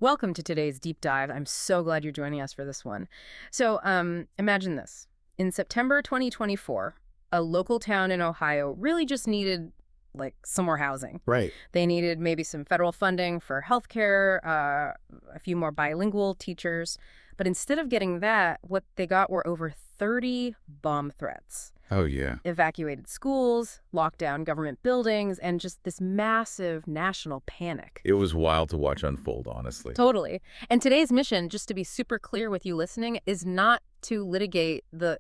Welcome to today's deep dive. I'm so glad you're joining us for this one. So imagine this. In September 2024, a local town in Ohio really just needed some more housing. Right. They needed maybe some federal funding for healthcare, a few more bilingual teachers. But instead of getting that, what they got were over 30 bomb threats. Oh, yeah. Evacuated schools, locked down government buildings, and just this massive national panic. It was wild to watch unfold, honestly. Totally. And today's mission, just to be super clear with you listening, is not to litigate the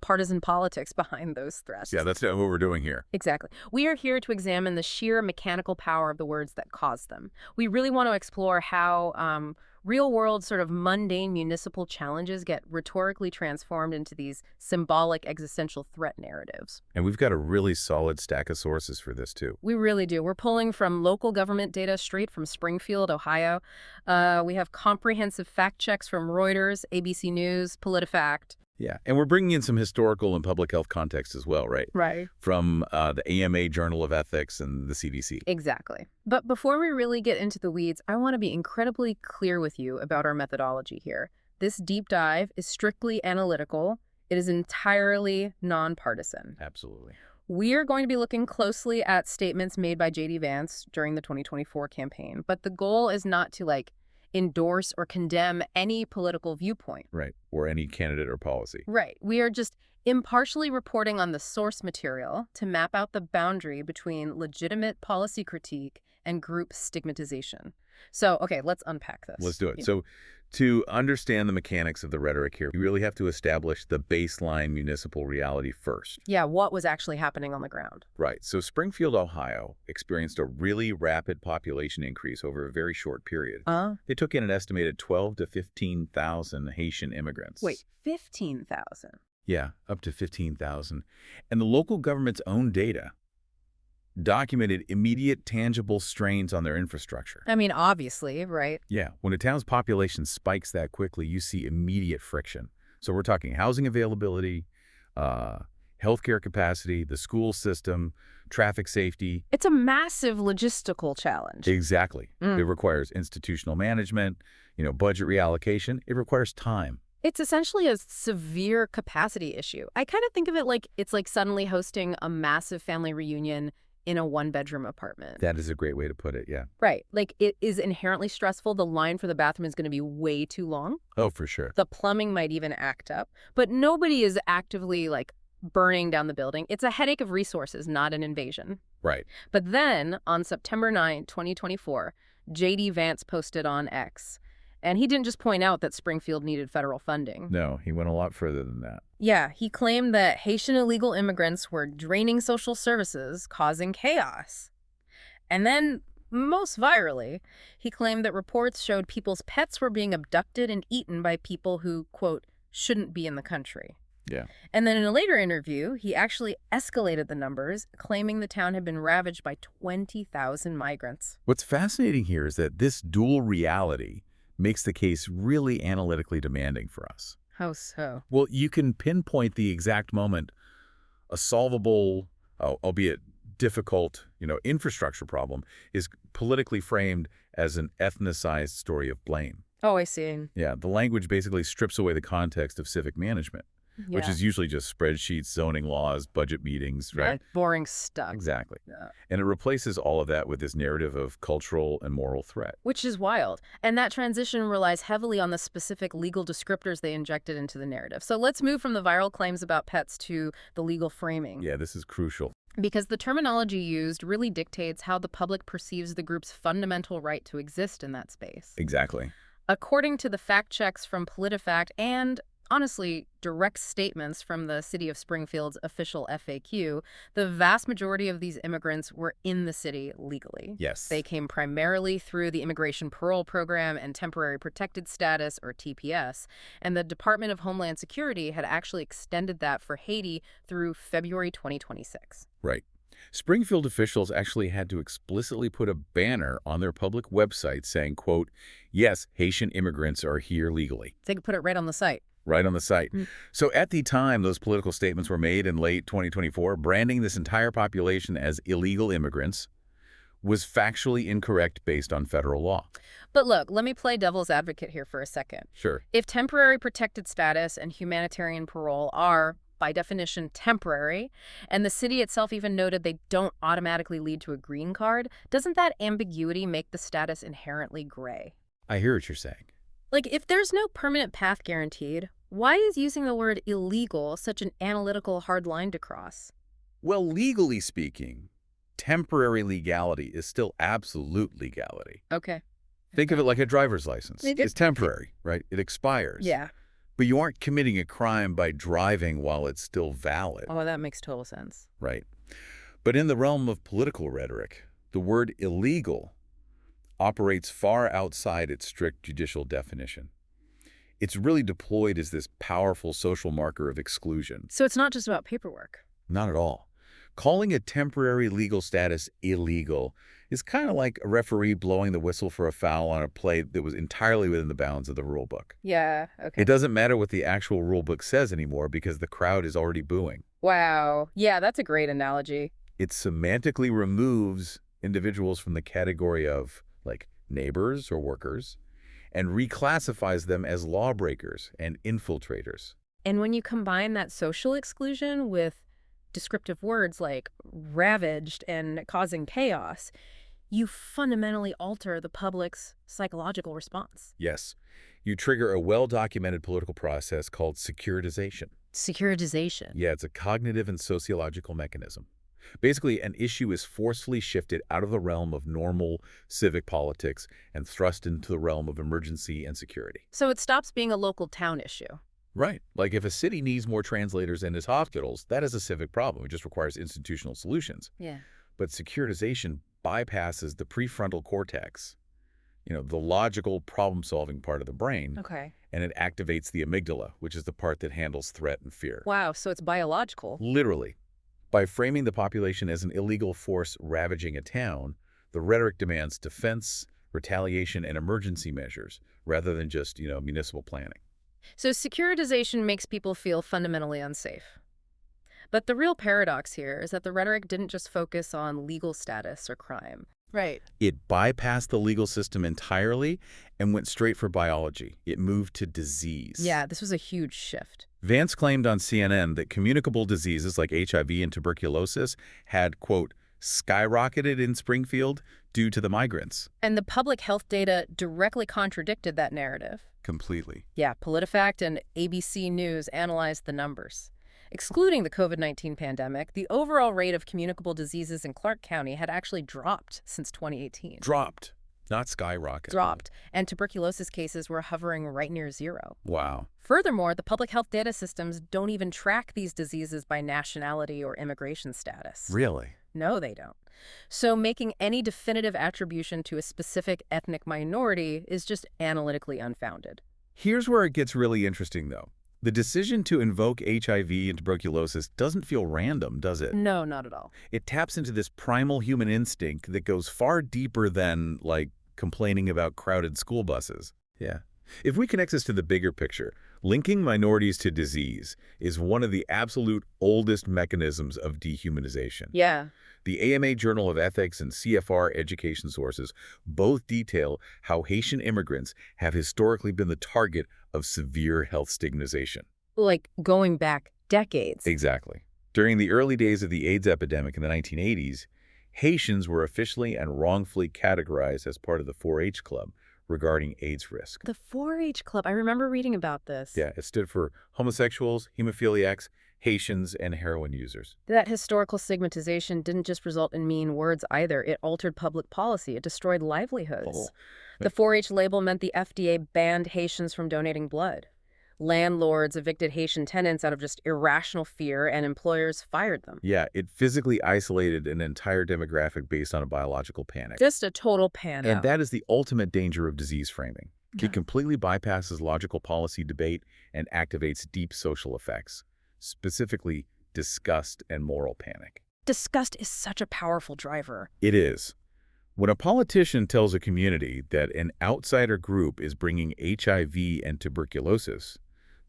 partisan politics behind those threats. Yeah, that's not what we're doing here. Exactly. We are here to examine the sheer mechanical power of the words that caused them. We really want to explore how real-world sort of mundane municipal challenges get rhetorically transformed into these symbolic existential threat narratives. And we've got a really solid stack of sources for this, too. We really do. We're pulling from local government data straight from Springfield, Ohio. We have comprehensive fact checks from Reuters, ABC News, PolitiFact. Yeah, and we're bringing in some historical and public health context as well, right? Right. From the AMA Journal of Ethics and the CDC. Exactly. But before we really get into the weeds, I want to be incredibly clear with you about our methodology here. This deep dive is strictly analytical. It is entirely nonpartisan. Absolutely. We are going to be looking closely at statements made by JD Vance during the 2024 campaign, but the goal is not to endorse or condemn any political viewpoint. Right, or any candidate or policy. Right. We are just impartially reporting on the source material to map out the boundary between legitimate policy critique and group stigmatization. So, okay, let's unpack this. Let's do it. So to understand the mechanics of the rhetoric here, you really have to establish the baseline municipal reality first. Yeah, what was actually happening on the ground? Right. So Springfield, Ohio experienced a really rapid population increase over a very short period. They took in an estimated 12 to 15,000 Haitian immigrants. Wait, 15,000? Yeah, up to 15,000. And the local government's own data documented immediate tangible strains on their infrastructure. I mean, obviously, right? Yeah, when a town's population spikes that quickly, you see immediate friction. So we're talking housing availability, healthcare capacity, the school system, traffic safety. It's a massive logistical challenge. Exactly. It requires institutional management, budget reallocation. It requires time. It's essentially a severe capacity issue. I kind of think of it like it's like suddenly hosting a massive family reunion in a one-bedroom apartment. That is a great way to put it, yeah. Right. Like, it is inherently stressful. The line for the bathroom is going to be way too long. Oh, for sure. The plumbing might even act up. But nobody is actively, burning down the building. It's a headache of resources, not an invasion. Right. But then, on September 9, 2024, JD Vance posted on X. And he didn't just point out that Springfield needed federal funding. No, he went a lot further than that. Yeah, he claimed that Haitian illegal immigrants were draining social services, causing chaos. And then, most virally, he claimed that reports showed people's pets were being abducted and eaten by people who, quote, shouldn't be in the country. Yeah. And then in a later interview, he actually escalated the numbers, claiming the town had been ravaged by 20,000 migrants. What's fascinating here is that this dual reality makes the case really analytically demanding for us. How so? Well, you can pinpoint the exact moment a solvable, albeit difficult, infrastructure problem is politically framed as an ethnicized story of blame. Oh, I see. Yeah, the language basically strips away the context of civic management, which is usually just spreadsheets, zoning laws, budget meetings, right? Yeah, boring stuff. Exactly. Yeah. And it replaces all of that with this narrative of cultural and moral threat. Which is wild. And that transition relies heavily on the specific legal descriptors they injected into the narrative. So let's move from the viral claims about pets to the legal framing. Yeah, this is crucial. Because the terminology used really dictates how the public perceives the group's fundamental right to exist in that space. Exactly. According to the fact checks from PolitiFact and, honestly, direct statements from the city of Springfield's official FAQ, the vast majority of these immigrants were in the city legally. Yes. They came primarily through the Immigration Parole Program and Temporary Protected Status, or TPS, and the Department of Homeland Security had actually extended that for Haiti through February 2026. Right. Springfield officials actually had to explicitly put a banner on their public website saying, quote, yes, Haitian immigrants are here legally. They could put it right on the site. Right on the site. So at the time those political statements were made in late 2024, branding this entire population as illegal immigrants was factually incorrect based on federal law. But look, let me play devil's advocate here for a second. Sure. If temporary protected status and humanitarian parole are, by definition, temporary, and the city itself even noted they don't automatically lead to a green card, doesn't that ambiguity make the status inherently gray? I hear what you're saying. Like, if there's no permanent path guaranteed, why is using the word illegal such an analytical hard line to cross? Well, legally speaking, temporary legality is still absolute legality. Okay. Think of it like a driver's license. It- It's temporary, right? It expires. Yeah. But you aren't committing a crime by driving while it's still valid, Oh, that makes total sense. right? But in the realm of political rhetoric, the word illegal operates far outside its strict judicial definition. It's really deployed as this powerful social marker of exclusion. So it's not just about paperwork. Not at all. Calling a temporary legal status illegal is kind of like a referee blowing the whistle for a foul on a play that was entirely within the bounds of the rule book. Yeah, okay. It doesn't matter what the actual rule book says anymore because the crowd is already booing. Wow. Yeah, that's a great analogy. It semantically removes individuals from the category of, like, neighbors or workers and reclassifies them as lawbreakers and infiltrators. And when you combine that social exclusion with descriptive words like ravaged and causing chaos, you fundamentally alter the public's psychological response. Yes, you trigger a well-documented political process called securitization. Securitization. Yeah, it's a cognitive and sociological mechanism. Basically, an issue is forcefully shifted out of the realm of normal civic politics and thrust into the realm of emergency and security. So it stops being a local town issue. Right. Like if a city needs more translators in its hospitals, that is a civic problem. It just requires institutional solutions. Yeah. But securitization bypasses the prefrontal cortex, the logical problem-solving part of the brain, Okay. and it activates the amygdala, which is the part that handles threat and fear. Wow, so it's biological. Literally. By framing the population as an illegal force ravaging a town, the rhetoric demands defense, retaliation, and emergency measures, rather than just, municipal planning. So securitization makes people feel fundamentally unsafe. But the real paradox here is that the rhetoric didn't just focus on legal status or crime. Right. It bypassed the legal system entirely and went straight for biology. It moved to disease. Yeah, this was a huge shift. Vance claimed on CNN that communicable diseases like HIV and tuberculosis had, quote, skyrocketed in Springfield due to the migrants. And the public health data directly contradicted that narrative. Completely. Yeah, PolitiFact and ABC News analyzed the numbers. Excluding the COVID-19 pandemic, the overall rate of communicable diseases in Clark County had actually dropped since 2018. Dropped, not skyrocketed. Dropped, and tuberculosis cases were hovering right near zero. Wow. Furthermore, the public health data systems don't even track these diseases by nationality or immigration status. Really? No, they don't. So making any definitive attribution to a specific ethnic minority is just analytically unfounded. Here's where it gets really interesting, though. The decision to invoke HIV and tuberculosis doesn't feel random, does it? No, not at all. It taps into this primal human instinct that goes far deeper than, like, complaining about crowded school buses. Yeah. If we connect this to the bigger picture, linking minorities to disease is one of the absolute oldest mechanisms of dehumanization. Yeah. The AMA Journal of Ethics and CFR education sources both detail how Haitian immigrants have historically been the target of severe health stigmatization. Like going back decades. Exactly. During the early days of the AIDS epidemic in the 1980s, Haitians were officially and wrongfully categorized as part of the 4-H Club regarding AIDS risk. The 4-H Club, I remember reading about this. Yeah, it stood for homosexuals, hemophiliacs, Haitians, and heroin users. That historical stigmatization didn't just result in mean words either. It altered public policy. It destroyed livelihoods. Oh. The 4-H label meant the FDA banned Haitians from donating blood. Landlords evicted Haitian tenants out of just irrational fear, and employers fired them. Yeah, it physically isolated an entire demographic based on a biological panic. Just a total panic. And that is the ultimate danger of disease framing. Yeah. It completely bypasses logical policy debate and activates deep social effects, specifically disgust and moral panic. Disgust is such a powerful driver. It is. When a politician tells a community that an outsider group is bringing HIV and tuberculosis,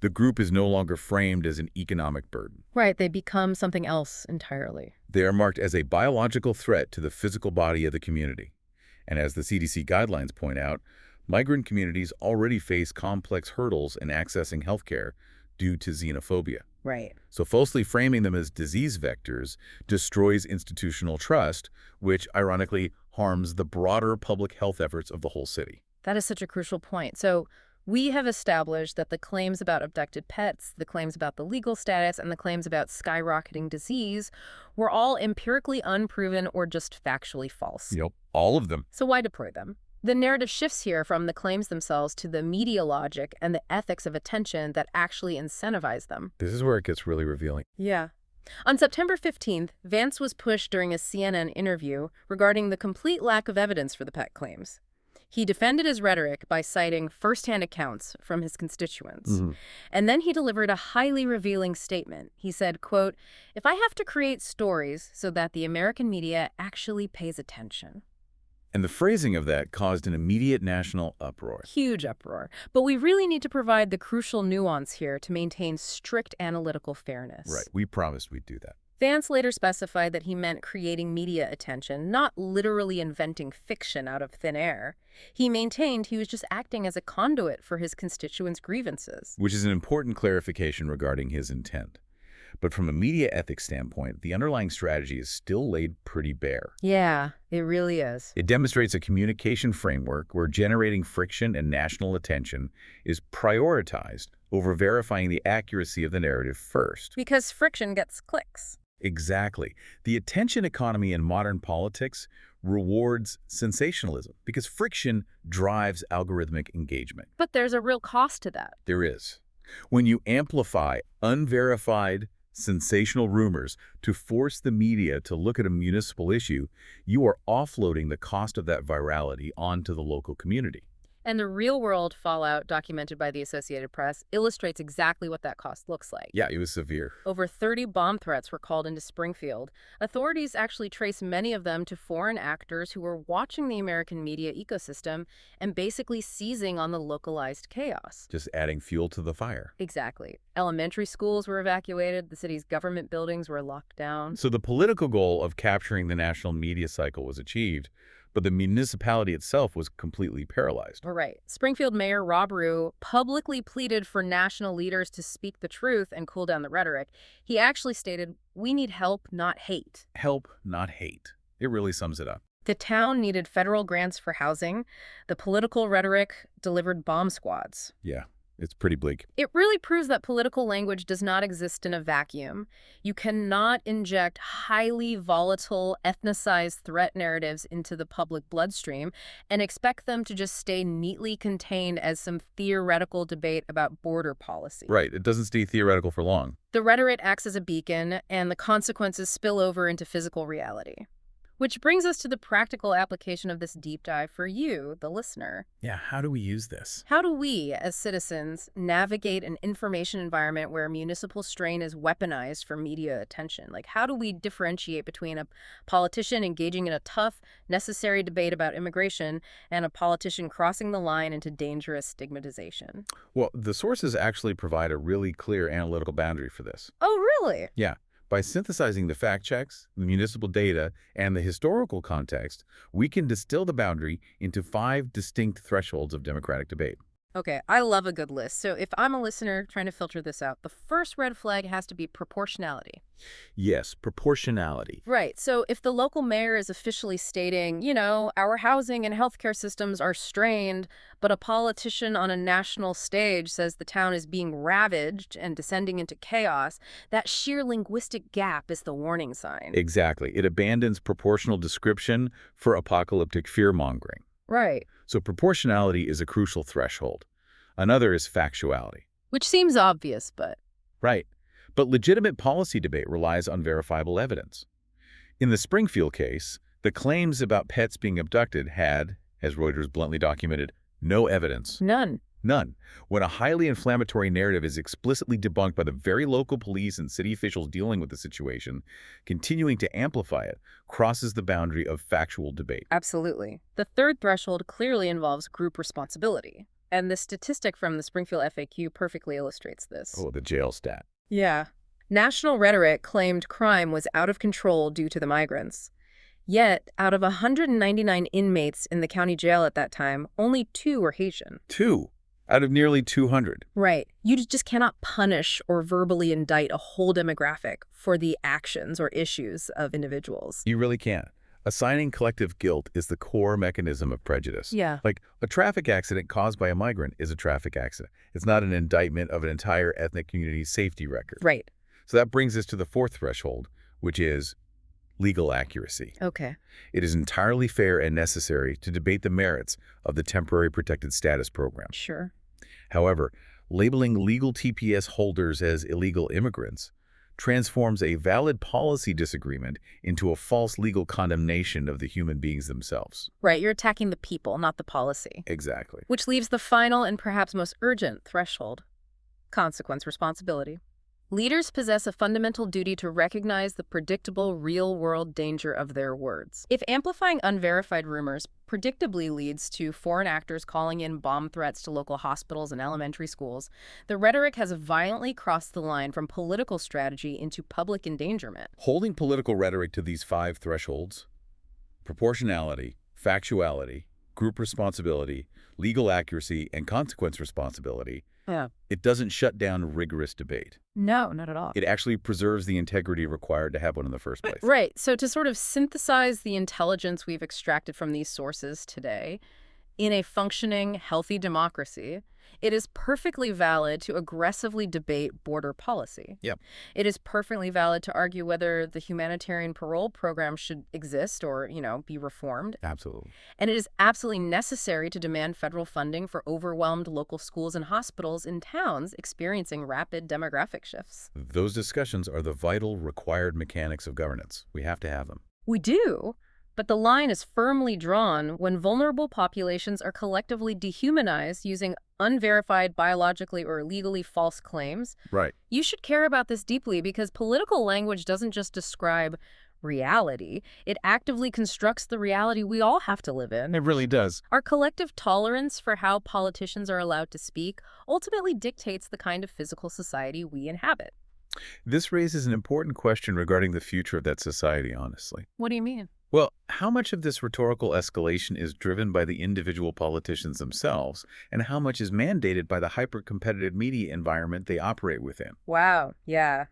The group is no longer framed as an economic burden. Right, they become something else entirely. They are marked as a biological threat to the physical body of the community. And as the CDC guidelines point out, migrant communities already face complex hurdles in accessing healthcare due to xenophobia. Right. So falsely framing them as disease vectors destroys institutional trust, which ironically harms the broader public health efforts of the whole city. That is such a crucial point. So we have established that the claims about abducted pets, the claims about the legal status, and the claims about skyrocketing disease were all empirically unproven or just factually false. Yep, all of them. So why deploy them? The narrative shifts here from the claims themselves to the media logic and the ethics of attention that actually incentivize them. This is where it gets really revealing. Yeah. On September 15th, Vance was pushed during a CNN interview regarding the complete lack of evidence for the pet claims. He defended his rhetoric by citing first-hand accounts from his constituents. And then he delivered a highly revealing statement. He said, quote, "If I have to create stories so that the American media actually pays attention." And the phrasing of that caused an immediate national uproar. Huge uproar. But we really need to provide the crucial nuance here to maintain strict analytical fairness. Right, we promised we'd do that. Vance later specified that he meant creating media attention, not literally inventing fiction out of thin air. He maintained he was just acting as a conduit for his constituents' grievances. Which is an important clarification regarding his intent. But from a media ethics standpoint, the underlying strategy is still laid pretty bare. Yeah, it really is. It demonstrates a communication framework where generating friction and national attention is prioritized over verifying the accuracy of the narrative first. Because friction gets clicks. Exactly. The attention economy in modern politics rewards sensationalism because friction drives algorithmic engagement. But there's a real cost to that. There is. When you amplify unverified, sensational rumors to force the media to look at a municipal issue, you are offloading the cost of that virality onto the local community. And the real-world fallout documented by the Associated Press illustrates exactly what that cost looks like. Yeah, it was severe. Over 30 bomb threats were called into Springfield. Authorities actually trace many of them to foreign actors who were watching the American media ecosystem and basically seizing on the localized chaos. Just adding fuel to the fire. Exactly. Elementary schools were evacuated. The city's government buildings were locked down. So the political goal of capturing the national media cycle was achieved, but the municipality itself was completely paralyzed. Right. Springfield Mayor Rob Rue publicly pleaded for national leaders to speak the truth and cool down the rhetoric. He actually stated, "We need help, not hate." Help, not hate. It really sums it up. The town needed federal grants for housing. The political rhetoric delivered bomb squads. Yeah, it's pretty bleak. It really proves that political language does not exist in a vacuum. You cannot inject highly volatile, ethnicized threat narratives into the public bloodstream and expect them to just stay neatly contained as some theoretical debate about border policy. Right, it doesn't stay theoretical for long. The rhetoric acts as a beacon, and the consequences spill over into physical reality. Which brings us to the practical application of this deep dive for you, the listener. Yeah, how do we use this? How do we, as citizens, navigate an information environment where municipal strain is weaponized for media attention? Like, how do we differentiate between a politician engaging in a tough, necessary debate about immigration and a politician crossing the line into dangerous stigmatization? Well, the sources actually provide a really clear analytical boundary for this. Oh, really? Yeah. By synthesizing the fact checks, the municipal data, and the historical context, we can distill the boundary into 5 distinct thresholds of democratic debate. Okay, I love a good list. So if I'm a listener trying to filter this out, the first red flag has to be proportionality. Yes, proportionality. Right. So if the local mayor is officially stating, you know, our housing and healthcare systems are strained, but a politician on a national stage says the town is being ravaged and descending into chaos, that sheer linguistic gap is the warning sign. Exactly. It abandons proportional description for apocalyptic fear-mongering. Right. So proportionality is a crucial threshold. Another is factuality. Which seems obvious, but... Right. But legitimate policy debate relies on verifiable evidence. In the Springfield case, the claims about pets being abducted had, as Reuters bluntly documented, no evidence. None. None. When a highly inflammatory narrative is explicitly debunked by the very local police and city officials dealing with the situation, continuing to amplify it crosses the boundary of factual debate. Absolutely. The third threshold clearly involves group responsibility. And the statistic from the Springfield FAQ perfectly illustrates this. Oh, the jail stat. Yeah. National rhetoric claimed crime was out of control due to the migrants. Yet, out of 199 inmates in the county jail at that time, only 2 were Haitian. 2 out of nearly 200. Right. You just cannot punish or verbally indict a whole demographic for the actions or issues of individuals. You really can't. Assigning collective guilt is the core mechanism of prejudice. Yeah. Like, a traffic accident caused by a migrant is a traffic accident. It's not an indictment of an entire ethnic community's safety record. Right. So that brings us to the 4th threshold, which is legal accuracy. Okay. It is entirely fair and necessary to debate the merits of the temporary protected status program. Sure. However, labeling legal TPS holders as illegal immigrants transforms a valid policy disagreement into a false legal condemnation of the human beings themselves. Right. You're attacking the people, not the policy. Exactly. Which leaves the final and perhaps most urgent threshold: consequence responsibility. Leaders possess a fundamental duty to recognize the predictable, real-world danger of their words. If amplifying unverified rumors predictably leads to foreign actors calling in bomb threats to local hospitals and elementary schools, the rhetoric has violently crossed the line from political strategy into public endangerment. Holding political rhetoric to these 5 thresholds, proportionality, factuality, group responsibility, legal accuracy, and consequence responsibility, it doesn't shut down rigorous debate. No, not at all. It actually preserves the integrity required to have one in the first place. Right. So to sort of synthesize the intelligence we've extracted from these sources today, in a functioning, healthy democracy, it is perfectly valid to aggressively debate border policy. Yep. It is perfectly valid to argue whether the humanitarian parole program should exist or, be reformed. Absolutely. And it is absolutely necessary to demand federal funding for overwhelmed local schools and hospitals in towns experiencing rapid demographic shifts. Those discussions are the vital, required mechanics of governance. We have to have them. We do. But the line is firmly drawn when vulnerable populations are collectively dehumanized using unverified biologically or legally false claims. Right. You should care about this deeply because political language doesn't just describe reality. It actively constructs the reality we all have to live in. It really does. Our collective tolerance for how politicians are allowed to speak ultimately dictates the kind of physical society we inhabit. This raises an important question regarding the future of that society, honestly. What do you mean? Well, how much of this rhetorical escalation is driven by the individual politicians themselves, and how much is mandated by the hyper-competitive media environment they operate within? Wow, yeah.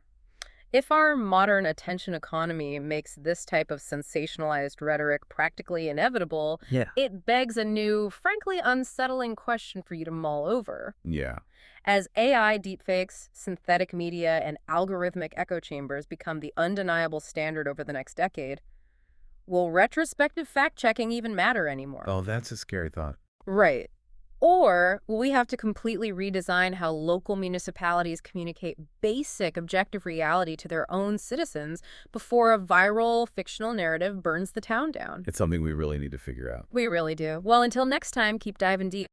If our modern attention economy makes this type of sensationalized rhetoric practically inevitable, it begs a new, frankly unsettling question for you to mull over. Yeah. As AI deepfakes, synthetic media, and algorithmic echo chambers become the undeniable standard over the next decade, will retrospective fact-checking even matter anymore? Oh, that's a scary thought. Right. Or will we have to completely redesign how local municipalities communicate basic objective reality to their own citizens before a viral fictional narrative burns the town down? It's something we really need to figure out. We really do. Well, until next time, keep diving deep.